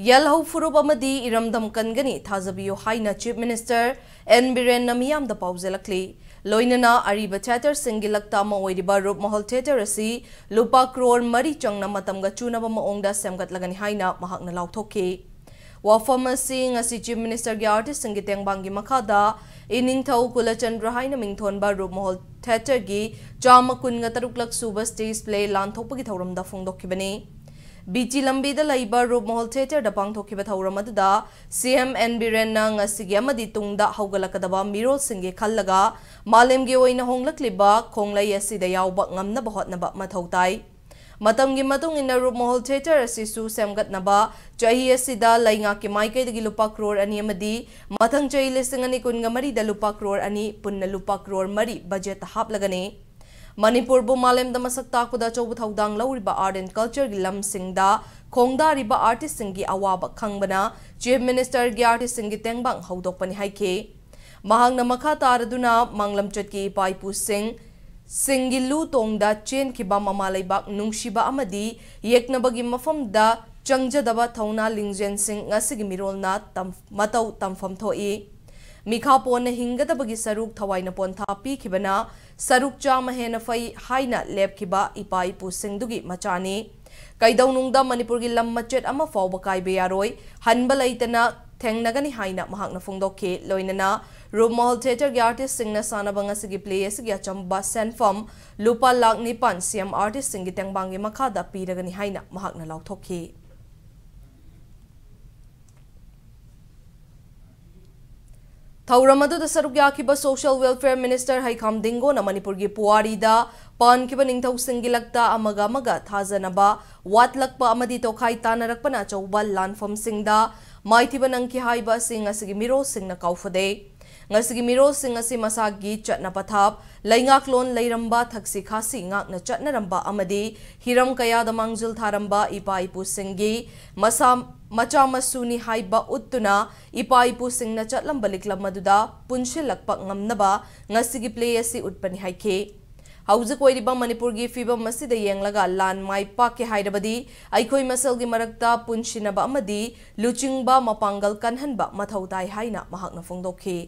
Yellow Furubamadi Iramdam Kangani Thazabiyo Haina Chief Minister N. Biren Namiyam the Pauzelakli. Loinana Ariba Chatter Singilakta Maoidiba Rup Mahal Theatre Asi Lupa Crore Mari Changna Matamga Chunaba Maongda Semgat Lagani Haina Mahakna Lautoke. Wafama Sing as Chief Minister Artist Singitang Bangi Makada Ining Tau Kula Chandra Haina Mingthonba Rup Mahal Theatre Gi Jama Kunga Taruklak Suba Stage Play Lantopagi Tauram da Fungdokibani. BG Lambida Laiba Rup Mahal Theatre da Pangthokiba Tauramada CM N. Biren na ngasigi amadi tungda haugalakadaba mirol singe khallaga malemgi oina honglakliba khonglai asida yawba ngamnaba hotnaba mathau tai matamgi matung ina Rup Mahal Theatre asisu semgatnaba chahi asida lainga ki maikai dagi lupa crore ani amadi mathang chahi listing ani kunga mari da lupa crore ani punna lupa crore mari budget haplagane Manipur bu malem da masak takuda chobu thaudang lauriba art and culture gi lam singda khongda riba artist singi awaba khangbana Chief Minister gi artist singi tengbang haudokpani haike mahangna makha taraduna manglam chatki paipu singi lu tongda chen ki ba mama laibak nungshiba amadi yeknabagi mafamda changjadaba thauna lingjen sing ngasigi mirolna matau tamfam thoi Mikha pona hingadabagi saruk thawaina pon thapi khibana saruk chama hena fai haina lep khiba ipai pu singdugi machani kaidaunungda Manipur gi lam machet ama fawba kai be yaroi hanba laitana thengnagani haina mahakna phungdokhe loinana Rup Mahal Theatre gi artist singna sanabanga sigi play asigi achamba senfam lupa lakh nipan CM artist singi tengbangi makhada piragani haina mahakna lauthokhe Thauramadu the Sarugyakiba Social Welfare Minister Haikam Dingo na Manipur gi Puwari da Pan kiba ningthaw singilakta amaga thazanaba watlakpa amadi tokhai tanarakpana chawbal lanfam singda maithiba nangki haiba sing asigi miro singna kaufade ngasigi miro sing asi masagi chatna pathap laingaklon leiramba thaksi khasi ngakna chatnaramba amadi hiram kaya da mangjul tharamba ipa ipu singi macha masuni haiba uttuna ipa ipu singna chatlambaliklam maduda punshilakpa ngamnaba ngasigi play asi utpani haike Hauza koiriba Manipur gi fiba masida yenglaga lan mai pake hairabadi aikoi masal gi marakta punshinaba amadi luchingba mapangal kanhanba mathautai haina mahakna phongdokhi